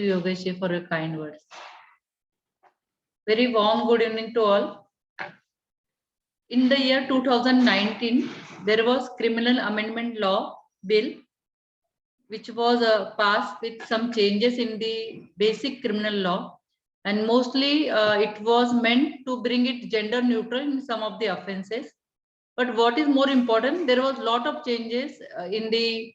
you, Yogesh, for your kind words. Very warm good evening to all. In the year 2019, there was Criminal Amendment Law Bill, which was passed with some changes in the basic criminal law, and mostly it was meant to bring it gender neutral in some of the offences. But what is more important, there was a lot of changes in the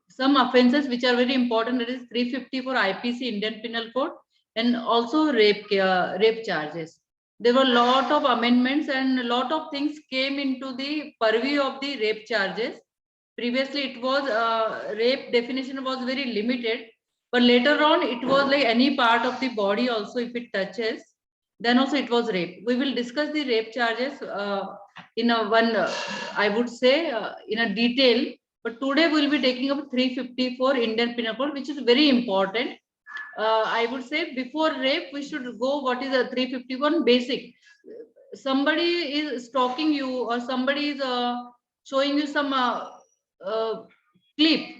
some offences which are very important. That is 354 IPC Indian Penal Code, and also rape charges. There were a lot of amendments and a lot of things came into the purview of the rape charges. Previously, it was rape definition was very limited, but later on it was like any part of the body also, if it touches, then also it was rape. We will discuss the rape charges in a one, I would say, in a detail. But today we will be taking up 354 Indian Penal Code, which is very important. I would say before rape, we should go what is a 351 basic. Somebody is stalking you or somebody is showing you some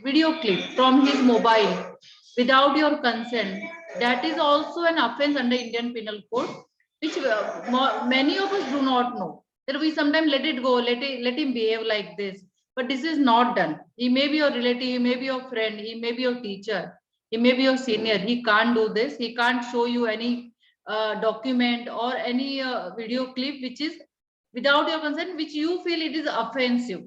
video clip from his mobile without your consent. That is also an offense under Indian Penal Code, which many of us do not know. That we sometimes let it go, let him behave like this. But this is not done. He may be your relative, he may be your friend, he may be your teacher, he may be your senior. He can't do this. He can't show you any document or any video clip which is without your consent, which you feel it is offensive.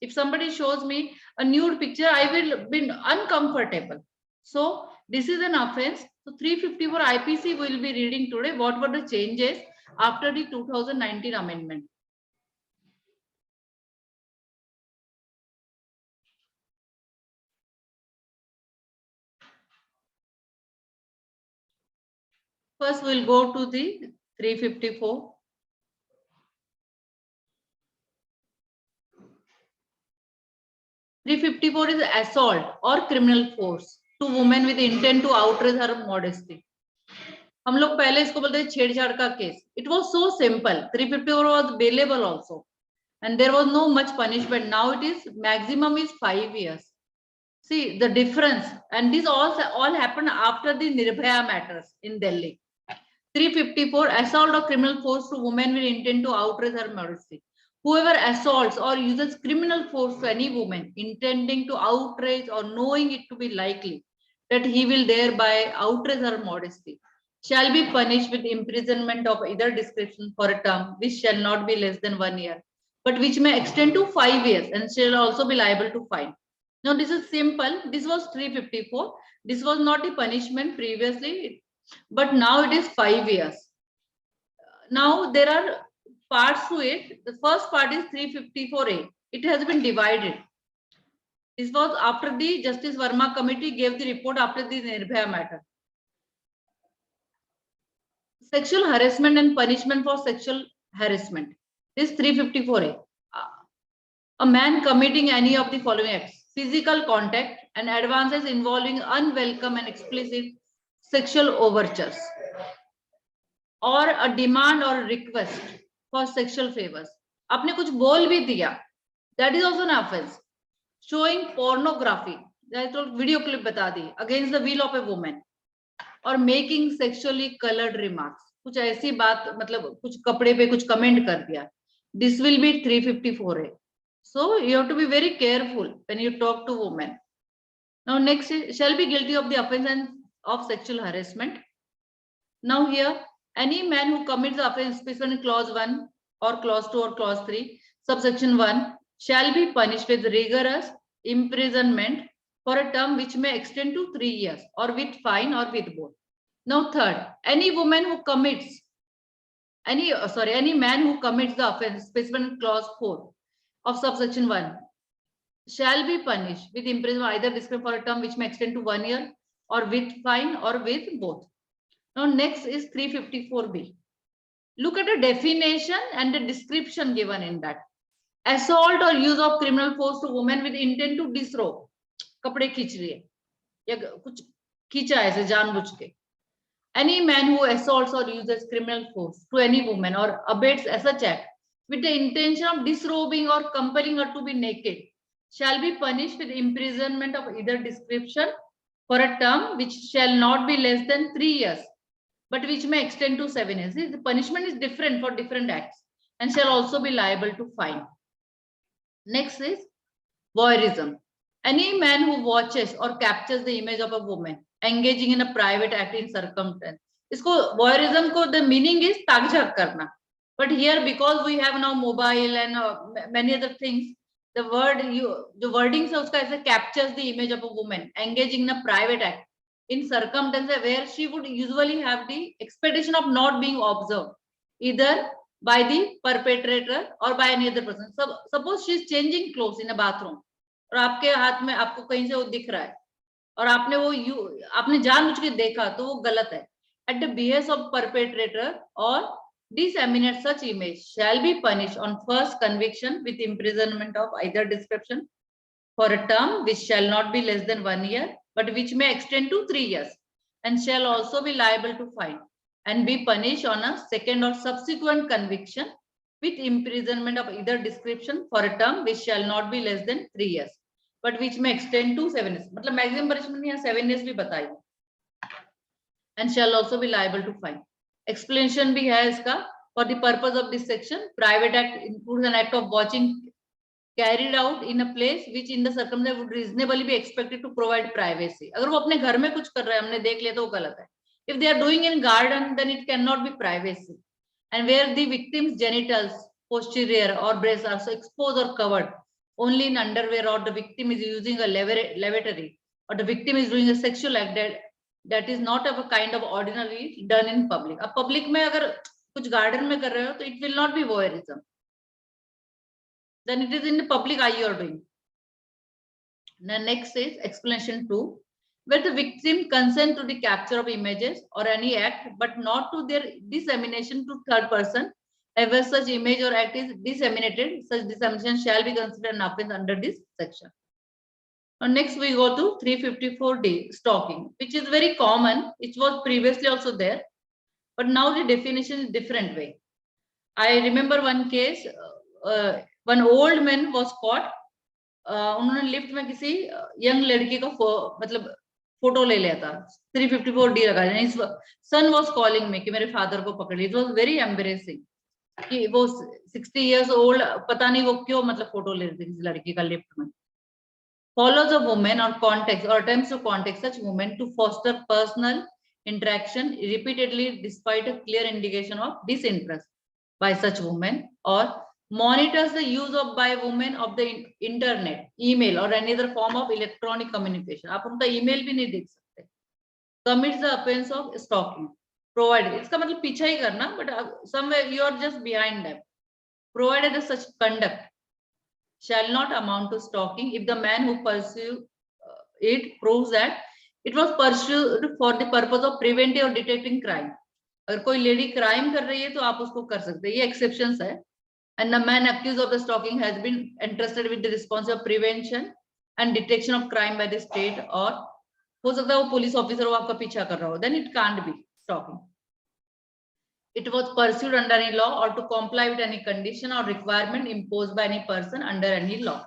If somebody shows me a nude picture, I will be uncomfortable. So this is an offense. So 354 IPC we will be reading today. What were the changes after the 2019 amendment? First, we'll go to the 354. (354) is assault or criminal force to women with intent to outrage her modesty. हम लोग पहले इसको बोलते हैं छेड़छाड़ का case. It was so simple. 354 was bailable also, and there was no much punishment. Now it is maximum is 5 years. See the difference, and this all happened after the Nirbhaya matters in Delhi. 354 assault or criminal force to women with intent to outrage her modesty. Whoever assaults or uses criminal force to any woman intending to outrage or knowing it to be likely that he will thereby outrage her modesty shall be punished with imprisonment of either description for a term which shall not be less than 1 year, but which may extend to 5 years and shall also be liable to fine. Now this is simple. This was 354. This was not a punishment previously, but now it is 5 years. Now there are parts to it. The first part is 354A. It has been divided. This was after the Justice Verma committee gave the report after the Nirbhaya matter. Sexual harassment and punishment for sexual harassment. This 354A. A man committing any of the following acts: physical contact and advances involving unwelcome and explicit sexual overtures, or a demand or request for sexual favors. आपने कुछ बोल भी दिया, that is also an offense. Showing pornography, that is video clip बता दी against the will of a woman, or making sexually colored remarks. कुछ ऐसी बात मतलब कुछ कपड़े पे कुछ कमेंट कर दिया. This will be 354A. So you have to be very careful when you talk to women. Now next is, shall be guilty of the offense of sexual harassment. Now here, any man who commits the offense specified in clause 1 or clause 2 or clause 3, subsection 1, shall be punished with rigorous imprisonment for a term which may extend to 3 years, or with fine, or with both. Now third, any woman who commits any man who commits the offense specified in clause 4 of subsection 1 shall be punished with imprisonment either discretion for a term which may extend to 1 year, or with fine, or with both. Now next is 354B. Look at the definition and the description given in that. Assault or use of criminal force to women with intent to disrobe. कपड़े खींच रही है या कुछ खींचा ऐसे जानबूझ के. Any man who assaults or uses criminal force to any woman or abates such act with the intention of disrobing or compelling her to be naked shall be punished with imprisonment of either description for a term which shall not be less than 3 years, but which may extend to 7 years. The punishment is different for different acts and shall also be liable to fine. Next is voyeurism. Any man who watches or captures the image of a woman engaging in a private act in circumstance. Isko voyeurism ko the meaning is ताक-झाँक करना. But here, because we have now mobile and many other things, the wording से उसका ऐसे captures the image of a woman engaging in a private act in circumstances where she would usually have the expectation of not being observed, either by the perpetrator or by any other person. Suppose she is changing clothes in a bathroom और आपके हाथ में आपको कहीं से वो दिख रहा है और आपने जानबूझ के देखा तो वो गलत है. At the behest of perpetrator or disseminate such image shall be punished on first conviction with imprisonment of either description for a term which shall not be less than 1 year, but which may extend to 3 years, and shall also be liable to fine and be punished on a second or subsequent conviction with imprisonment of either description for a term which shall not be less than 3 years, but which may extend to 7 years. मतलब maximum punishment यहाँ 7 years भी बताई, and shall also be liable to fine. Explanation भी है इसका. For the purpose of this section, private act includes an act of watching carried out in a place which in the circumstance would reasonably be expected to provide privacy. अगर वो अपने घर में कुछ कर रहा है, हमने देख लिया तो वो गलत है. If they are doing in garden, then it cannot be privacy. And where the victim's genitals, posterior or breasts are so exposed or covered only in underwear, or the victim is using a lavatory, or the victim is doing a sexual act that is not of a kind of ordinarily done in public. अब public में अगर कुछ garden में कर रहे हो तो it will not be voyeurism. Then it is in the public eye you are doing. The next is explanation 2, where the victim consent to the capture of images or any act, but not to their dissemination to third person. Ever such image or act is disseminated, such dissemination shall be considered an offense under this section. Now next we go to 354D, stalking, which is very common. It was previously also there, but now the definition is different way. I remember one case, one old man was caught. उन्होंने lift में किसी young लड़की का मतलब photo ले लिया था. 354D लगा. सन वाज कॉलिंग मी कि मेरे फादर को पकड़ लिया. इट वाज वेरी एम्बेरेसिंग कि वो 60 years old, पता नहीं वो क्यों मतलब फोटो ले रही थी किसी लड़की का लिफ्ट में. Follows a woman or contacts or attempts to contact such woman to foster personal interaction repeatedly despite a clear indication of disinterest by such woman, or monitors the use of by women of the internet, email or any other form of electronic communication. आप उनका email भी नहीं देख सकते. Commits the offense of stalking. Provided, इसका मतलब पीछा ही करना, but somewhere you are just behind them. Provided that such conduct shall not amount to stalking if the man who pursued it proves that it was pursued for the purpose of preventing or detecting crime. अगर कोई lady crime कर रही है तो आप उसको कर सकते हैं, ये एक्सेप्शंस है. And the man accused of the stalking has been entrusted with the responsibility of prevention and detection of crime by the state, or हो सकता है वो पुलिस ऑफिसर वो आपका पीछा कर रहा हो, then it can't be stalking. It was pursued under any law or to comply with any condition or requirement imposed by any person under any law,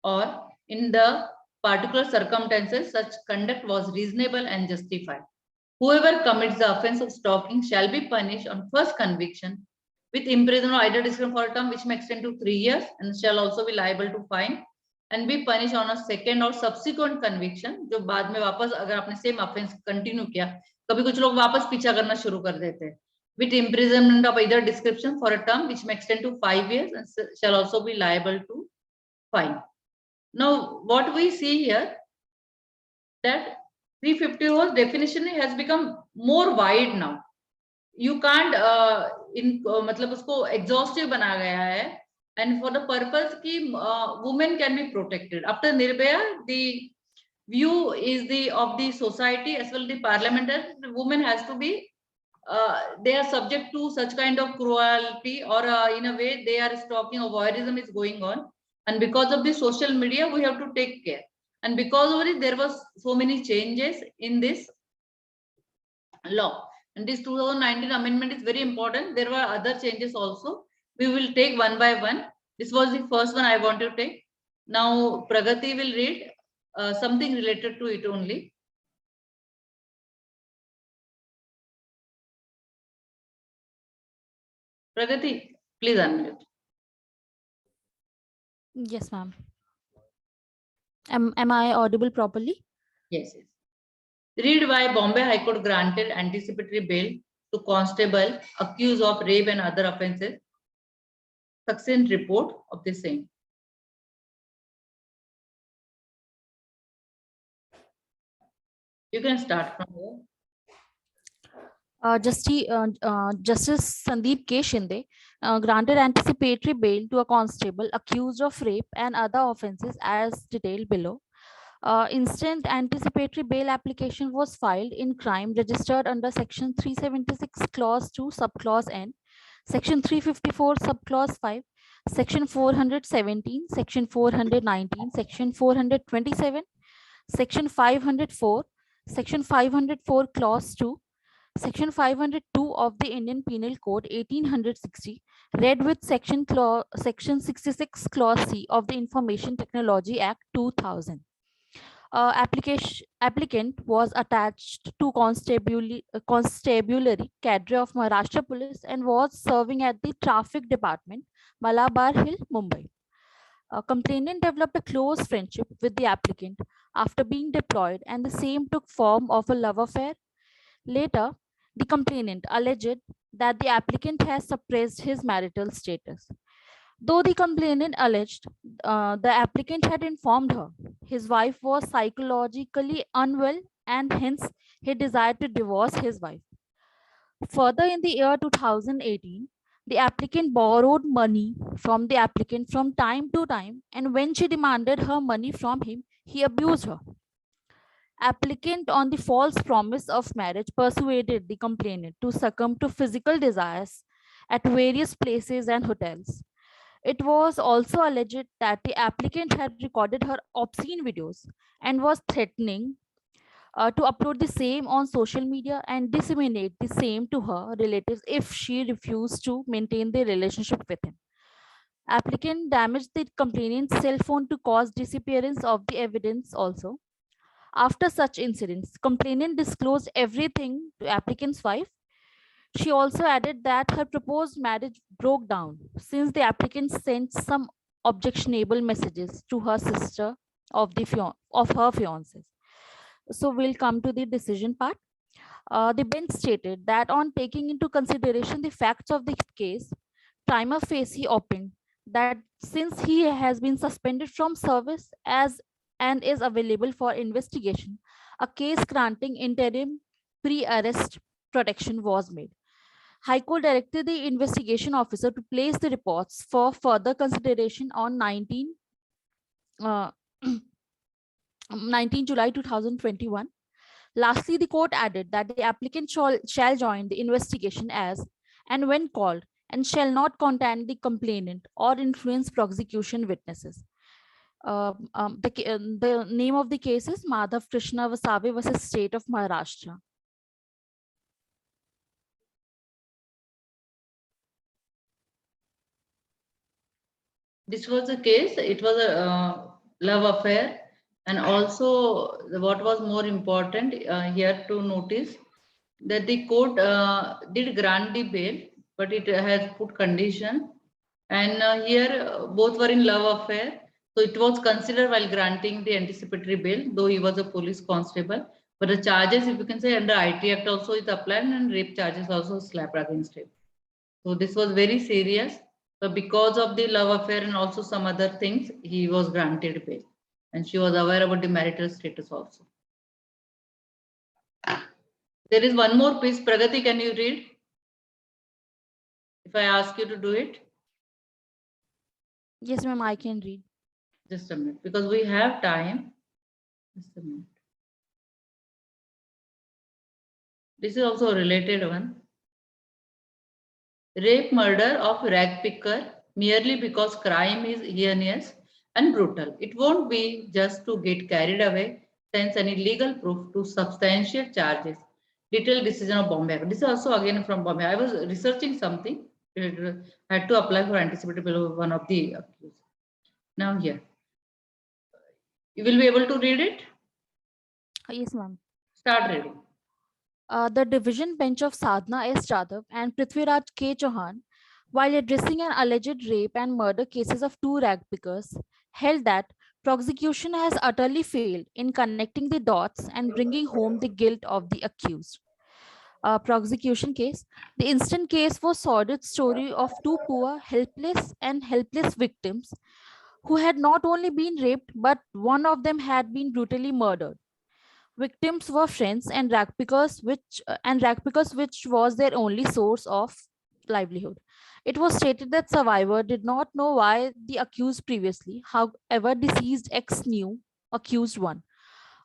or in the particular circumstances such conduct was reasonable and justified. Whoever commits the offense of stalking shall be punished on first conviction with imprisonment or either discipline for a term which may extend to 3 years, and shall also be liable to fine and be punished on a second or subsequent conviction. जो बाद में वापस अगर आपने same offence continue किया, कभी कुछ लोग वापस पीछा करना शुरू कर देते हैं, with imprisonment of either description for a term which may extend to 5 years and shall also be liable to fine. Now what we see here, that 354 definition has become more wide now. You can't मतलब उसको exhaustive बना गया है, and for the purpose कि women can be protected. After Nirbhaya, the view is the of the society as well the parliamentary, the woman has to be they are subject to such kind of cruelty, or in a way they are stalking or voyeurism is going on, and because of the social media we have to take care, and because of it there was so many changes in this law. And this 2019 amendment is very important. There were other changes also. We will take one by one. This was the first one I want to take. Now Pragati will read something related to it only. Pragati, please unmute. Yes, ma'am. Am I audible properly? Yes, yes. Read why Bombay High Court granted anticipatory bail to constable accused of rape and other offences. Succinct report of the same. You can start from here. Justice Sandeep K. Shinde granted anticipatory bail to a constable accused of rape and other offences as detailed below. Instant anticipatory bail application was filed in crime registered under Section 376, Clause 2, Subclause N, Section 354, Subclause 5, Section 417, Section 419, Section 427, Section 504, Section 504, Clause 2, Section 502 of the Indian Penal Code 1860, read with Section 66, Clause C of the Information Technology Act 2000. Applicant was attached to constabulary cadre of Maharashtra Police and was serving at the Traffic Department, Malabar Hill, Mumbai. Complainant developed a close friendship with the applicant after being deployed, and the same took form of a love affair. Later, the complainant alleged that the applicant has suppressed his marital status. Though the complainant alleged the applicant had informed her his wife was psychologically unwell and hence he desired to divorce his wife. Further, in the year 2018, the applicant borrowed money from the applicant from time to time, and when she demanded her money from him, he abused her. Applicant, on the false promise of marriage, persuaded the complainant to succumb to physical desires at various places and hotels. It was also alleged that the applicant had recorded her obscene videos and was threatening to upload the same on social media and disseminate the same to her relatives if she refused to maintain the relationship with him. Applicant damaged the complainant's cell phone to cause disappearance of the evidence also. After such incidents, complainant disclosed everything to applicant's wife. She also added that her proposed marriage broke down since the applicant sent some objectionable messages to her sister of her fiancé. So we'll come to the decision part. The bench stated that on taking into consideration the facts of the case, prima facie opined that since he has been suspended from service as and is available for investigation, a case granting interim pre-arrest protection was made. High Court directed the investigation officer to place the reports for further consideration on 19 July 2021. Lastly, the court added that the applicant shall join the investigation as and when called and shall not contact the complainant or influence prosecution witnesses. The name of the case is Madhav Krishna Vasabe versus State of Maharashtra. This was the case. It was a love affair, and also what was more important here to notice that the court did grant the bail, but it has put condition. And here both were in love affair, so it was considered while granting the anticipatory bail, though he was a police constable. But the charges, if you can say, under IT Act also is applied, and rape charges also slapped against him. So this was very serious. But because of the love affair and also some other things, he was granted bail. And she was aware about the marital status also. There is one more piece. Pragati, can you read? If I ask you to do it? Yes, ma'am, I can read. Just a minute, because we have time. Just a minute. This is also a related one. Rape murder of rag picker merely because crime is heinous and brutal. It won't be just to get carried away, since any legal proof to substantiate charges. Detailed decision of Bombay. This is also again from Bombay. I was researching something. I had to apply for anticipatory bail of one of the accused. Now here. You will be able to read it? Yes, ma'am. Start reading. The division bench of Sadhna S. Jadhav and Prithviraj K. Chauhan while addressing an alleged rape and murder cases of two rag pickers, held that prosecution has utterly failed in connecting the dots and bringing home the guilt of the accused. Prosecution case. The instant case was sordid story of two poor, helpless victims who had not only been raped, but one of them had been brutally murdered. Victims were friends and rag pickers, which was their only source of livelihood. It was stated that survivor did not know why the accused previously. However, deceased X knew accused one.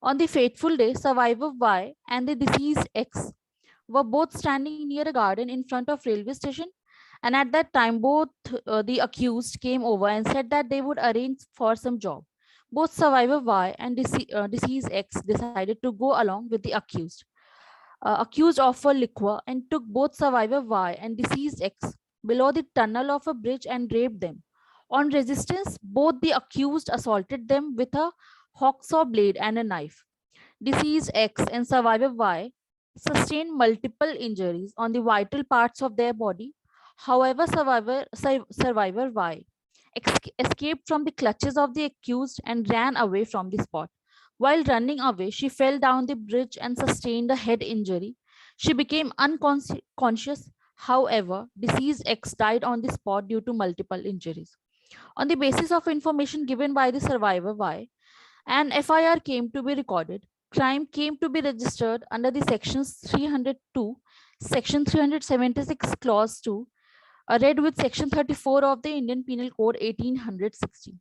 On the fateful day, survivor Y and the deceased X were both standing near a garden in front of railway station, and at that time both the accused came over and said that they would arrange for some job. Both survivor Y and deceased X decided to go along with the accused. Accused offered liquor and took both survivor Y and deceased X below the tunnel of a bridge and raped them. On resistance, both the accused assaulted them with a hacksaw blade and a knife. Deceased X and survivor Y sustained multiple injuries on the vital parts of their body. However, survivor Y escaped from the clutches of the accused and ran away from the spot. While running away, she fell down the bridge and sustained a head injury. She became unconscious. However, deceased X died on the spot due to multiple injuries. On the basis of information given by the survivor Y, an FIR came to be recorded. Crime came to be registered under the sections 302, section 376, clause 2, read with section 34 of the Indian Penal Code 1860.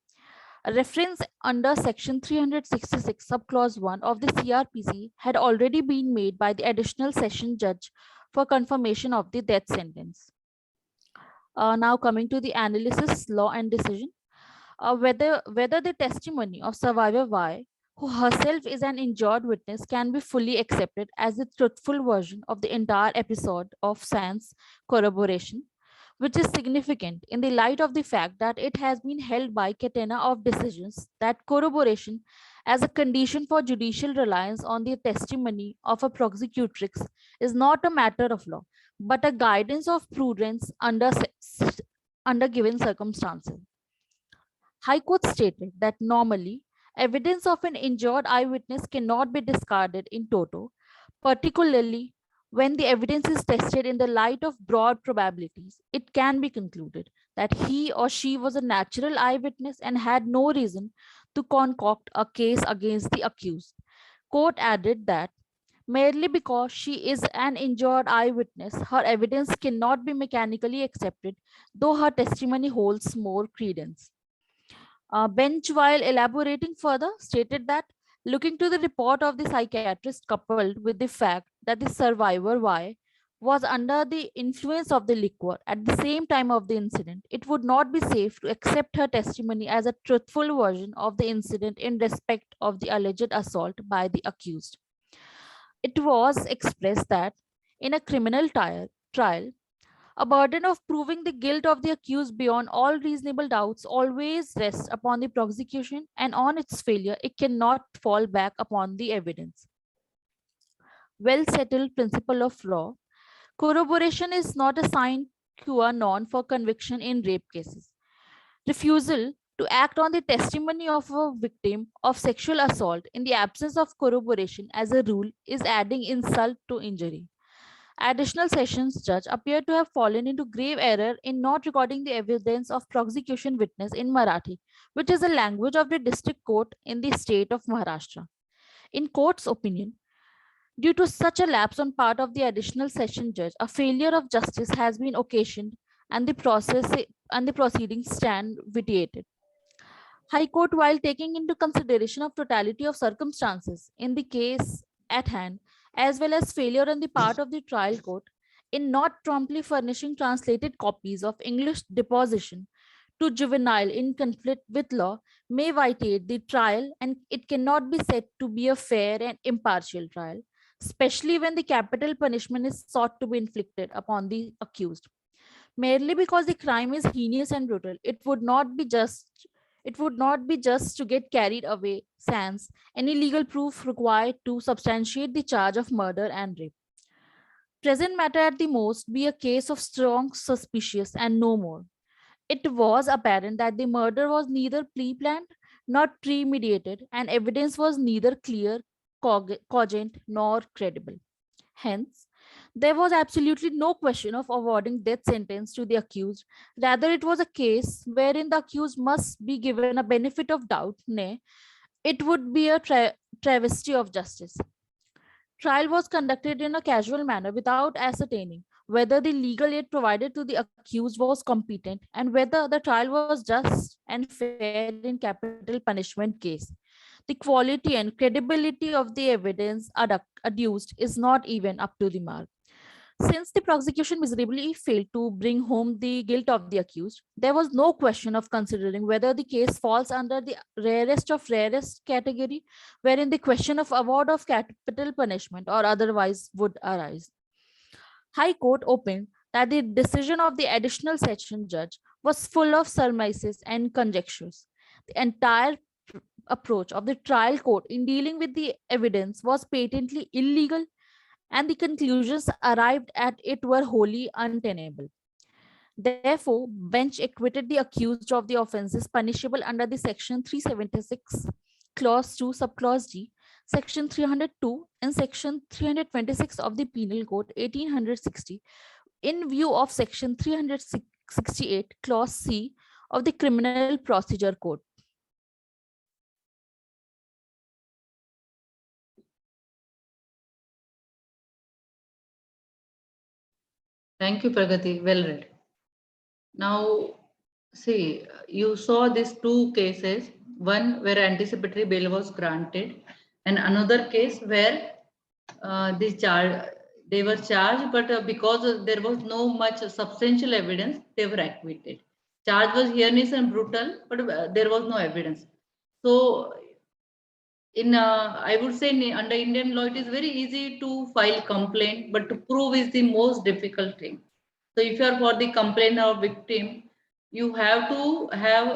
A reference under section 366, subclause 1 of the CRPC had already been made by the additional session judge for confirmation of the death sentence. Now coming to the analysis, law and decision. Whether the testimony of survivor Y, who herself is an injured witness, can be fully accepted as the truthful version of the entire episode of Sands corroboration, which is significant in the light of the fact that it has been held by Catena of decisions that corroboration as a condition for judicial reliance on the testimony of a prosecutrix is not a matter of law, but a guidance of prudence under given circumstances. High Court stated that normally evidence of an injured eyewitness cannot be discarded in toto, particularly when the evidence is tested in the light of broad probabilities. It can be concluded that he or she was a natural eyewitness and had no reason to concoct a case against the accused. Court added that merely because she is an injured eyewitness, her evidence cannot be mechanically accepted, though her testimony holds more credence. Bench, while elaborating further, stated that looking to the report of the psychiatrist coupled with the fact that the survivor Y was under the influence of the liquor at the same time of the incident, it would not be safe to accept her testimony as a truthful version of the incident in respect of the alleged assault by the accused. It was expressed that in a criminal trial, a burden of proving the guilt of the accused beyond all reasonable doubts always rests upon the prosecution, and on its failure, it cannot fall back upon the evidence. Well settled principle of law. Corroboration is not a sine qua non for conviction in rape cases. Refusal to act on the testimony of a victim of sexual assault in the absence of corroboration as a rule is adding insult to injury. Additional sessions judge appear to have fallen into grave error in not recording the evidence of prosecution witness in Marathi, which is the language of the district court in the state of Maharashtra. In court's opinion, due to such a lapse on part of the additional session judge, a failure of justice has been occasioned and the proceedings stand vitiated. High Court, while taking into consideration of totality of circumstances in the case at hand, as well as failure on the part of the trial court in not promptly furnishing translated copies of English deposition to juvenile in conflict with law, may vitiate the trial, and it cannot be said to be a fair and impartial trial, especially when the capital punishment is sought to be inflicted upon the accused. Merely because the crime is heinous and brutal, it would not be just to get carried away sans any legal proof required to substantiate the charge of murder and rape. present matter at the most be a case of strong suspicious and no more. It was apparent that the murder was neither pre-planned nor premeditated, and evidence was neither clear, cogent, nor credible. Hence, there was absolutely no question of awarding death sentence to the accused. Rather, it was a case wherein the accused must be given a benefit of doubt, nay, it would be a travesty of justice. Trial was conducted in a casual manner without ascertaining whether the legal aid provided to the accused was competent and whether the trial was just and fair in capital punishment case. The quality and credibility of the evidence adduced is not even up to the mark. Since the prosecution miserably failed to bring home the guilt of the accused, there was no question of considering whether the case falls under the rarest of rarest category, wherein the question of award of capital punishment or otherwise would arise. High Court opened that the decision of the additional session judge was full of surmises and conjectures. The entire approach of the trial court in dealing with the evidence was patently illegal, and the conclusions arrived at it were wholly untenable. Therefore, bench acquitted the accused of the offences punishable under the section 376, clause 2, subclause G, section 302, and section 326 of the Penal Code 1860, in view of section 368, clause C of the Criminal Procedure Code. Thank you, Pragati. Well read. Now, see, you saw these two cases, one where anticipatory bail was granted, and another case where they were charged, but because there was no much substantial evidence, they were acquitted. Charge was heinous and brutal, but there was no evidence. So, I would say under Indian law, it is very easy to file complaint, but to prove is the most difficult thing. So if you are for the complainant or victim, you have to have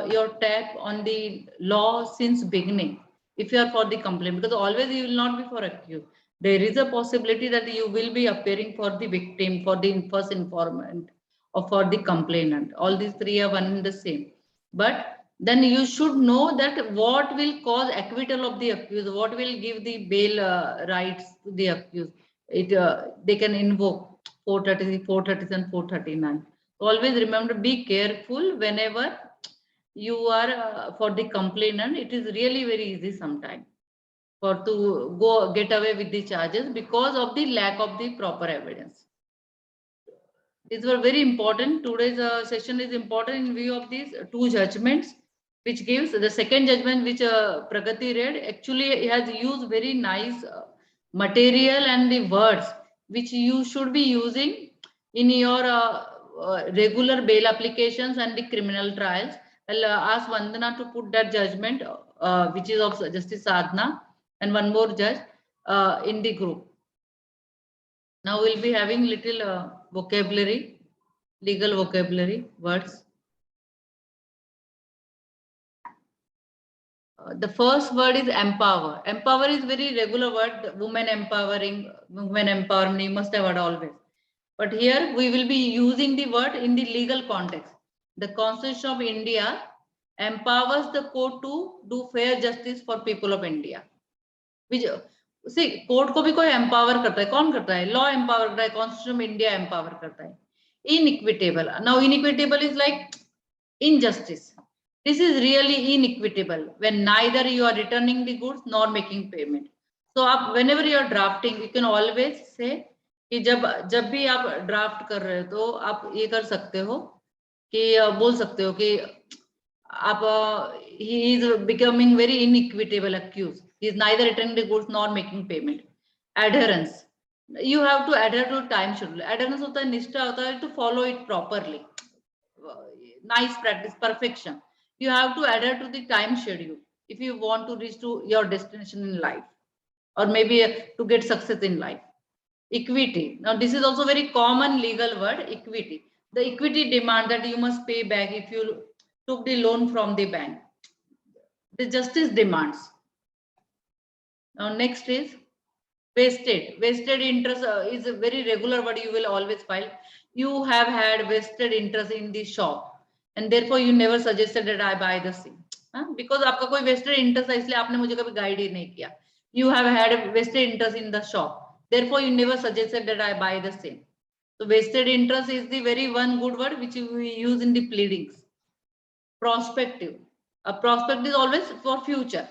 your tap on the law since beginning. If you are for the complaint, because always you will not be for accused. There is a possibility that you will be appearing for the victim, for the first informant, or for the complainant. All these three are one and the same. But then you should know that what will cause acquittal of the accused, what will give the bail rights to the accused. They can invoke 430, 430 and 439. Always remember, be careful whenever you are for the complainant. It is really very easy sometimes for to go get away with the charges because of the lack of the proper evidence. These were very important. Today's session is important in view of these two judgments, which gives the second judgment, which Pragati read. Actually, it has used very nice material and the words which you should be using in your regular bail applications and the criminal trials. I'll ask Vandana to put that judgment, which is of Justice Sadhana, and one more judge in the group. Now we'll be having little vocabulary, legal vocabulary words. The first word is empower. Empower is very regular word. Women empowering, women empowerment. You must have heard always. But here we will be using the word in the legal context. The Constitution of India empowers the court to do fair justice for people of India. Which, see, court को भी कोई empower करता है. कौन करता है? Law empower करता है. Constitution of India empower करता है. Inequitable. Now inequitable is like injustice. This is really inequitable when neither you are returning the goods nor making payment. So आप whenever you are drafting, you can always say कि जब भी आप draft कर रहे हो तो आप ये कर सकते हो कि बोल सकते हो कि आप he is becoming very inequitable accused. He is neither returning the goods nor making payment. Adherence. You have to adhere to time schedule. Adherence होता है, निष्ठा होता है to follow it properly. Nice practice, perfection. You have to adhere to the time schedule if you want to reach to your destination in life, or maybe to get success in life. Equity. Now this is also very common legal word, equity. The equity demand that you must pay back if you took the loan from the bank. The justice demands. Now next is Vested interest is a very regular word you will always file. You have had vested interest in the shop and therefore you never suggested that I buy the same. Because आपका कोई vested interest है इसलिए आपने मुझे कभी guide ही नहीं किया. You have had a vested interest in the shop. Therefore you never suggested that I buy the same. So vested interest is the very one good word which we use in the pleadings. Prospective. A prospect is always for future.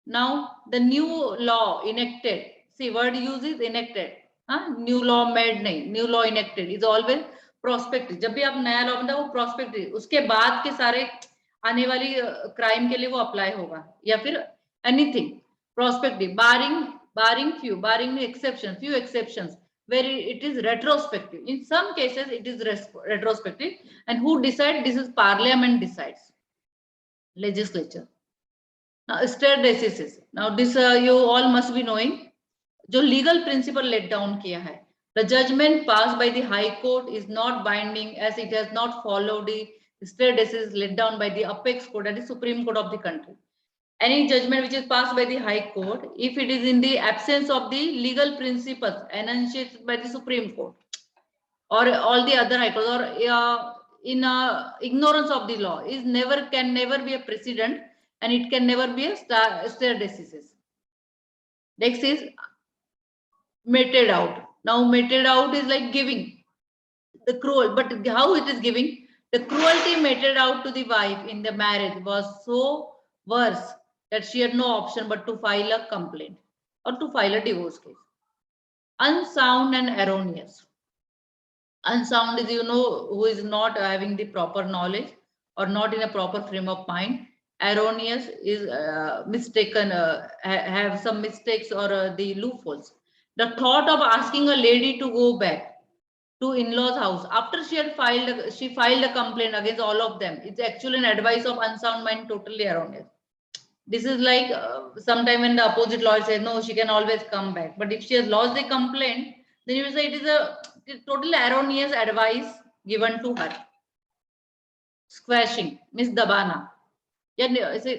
Now the new law enacted. See, word use is enacted. New law made नहीं, new law enacted is always prospective. जब भी आप नया law बनता है वो prospective, उसके बाद के सारे आने वाली क्राइम के लिए वो अप्लाई होगा या फिर anything prospective. Barring few exceptions where it is retrospective. In some cases it is retrospective, and who decide? This is Parliament decides, legislature. Now, stare decisis. Now, this you all must be knowing. जो legal principle laid down किया है. The judgment passed by the High Court is not binding as it has not followed the stare decisis laid down by the Apex Court, that is Supreme Court of the country. Any judgment which is passed by the High Court, if it is in the absence of the legal principles enunciated by the Supreme Court or all the other High Courts, or in ignorance of the law, can never be a precedent. And it can never be a stare decisis. Next is meted out. Now meted out is like giving the cruel, but how it is giving? The cruelty meted out to the wife in the marriage was so worse that she had no option but to file a complaint or to file a divorce case. Unsound and erroneous. Unsound is, who is not having the proper knowledge or not in a proper frame of mind. Erroneous is mistaken, have some mistakes or the loopholes. The thought of asking a lady to go back to in-laws house after she had filed a complaint against all of them, it's actually an advice of unsound mind, totally erroneous. This is like sometime when the opposite lawyer says no, she can always come back, but if she has lost the complaint, then you will say it is a totally erroneous advice given to her. Squashing means dabana. या ऐसे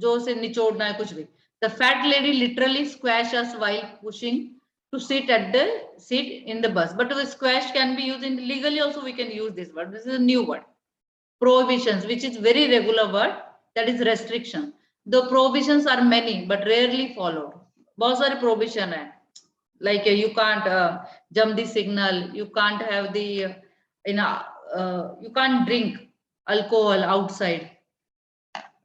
जो से निचोड़ना है कुछ भी. The fat lady literally squashed us while pushing to sit in the bus. But the squash can be used in legally also. We can use this word. This is a new word. Prohibitions, which is very regular word, that is restriction. The prohibitions are many but rarely followed. बहुत सारे prohibition है. Like you can't jump the signal. You can't have the you can't drink alcohol outside.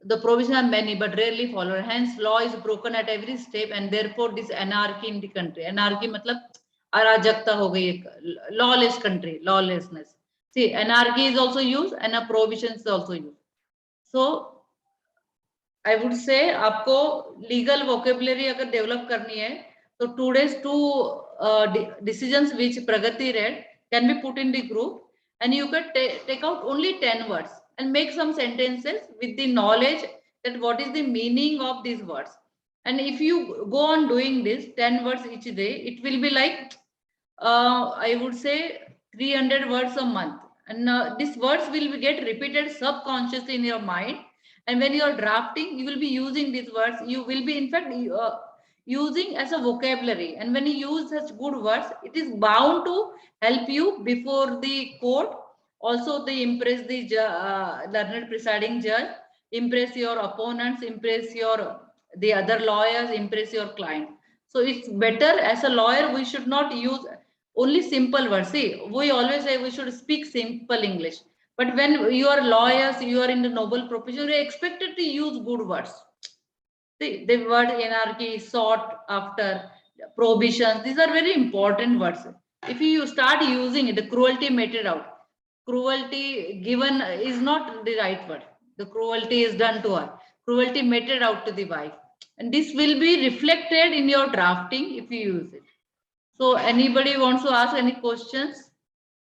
The provisions are many but rarely followed. Hence, law is broken at every step, and therefore this anarchy in the country. Anarchy मतलब अराजकता हो गई, lawless country, lawlessness. See, anarchy is also used and a prohibition is also used. So, I would say आपको legal vocabulary अगर develop करनी है, तो today's two decisions which Pragati read can be put in the group, and you can take out only 10 words. And make some sentences with the knowledge that what is the meaning of these words. And if you go on doing this 10 words each day, it will be like I would say 300 words a month. And these words will get repeated subconsciously in your mind. And when you are drafting, you will be using these words. You will be in fact using as a vocabulary. And when you use such good words, it is bound to help you before the court. Also, they impress the learned presiding judge, impress your opponents, impress the other lawyers, impress your client. So it's better as a lawyer, we should not use only simple words. See, we always say we should speak simple English. But when you are lawyers, you are in the noble profession, you are expected to use good words. See, the word anarchy, sought after, prohibitions, these are very important words. If you start using it, the cruelty meted out. Cruelty given is not the right word. The cruelty is done to her. Cruelty meted out to the wife. And this will be reflected in your drafting if you use it. So anybody wants to ask any questions?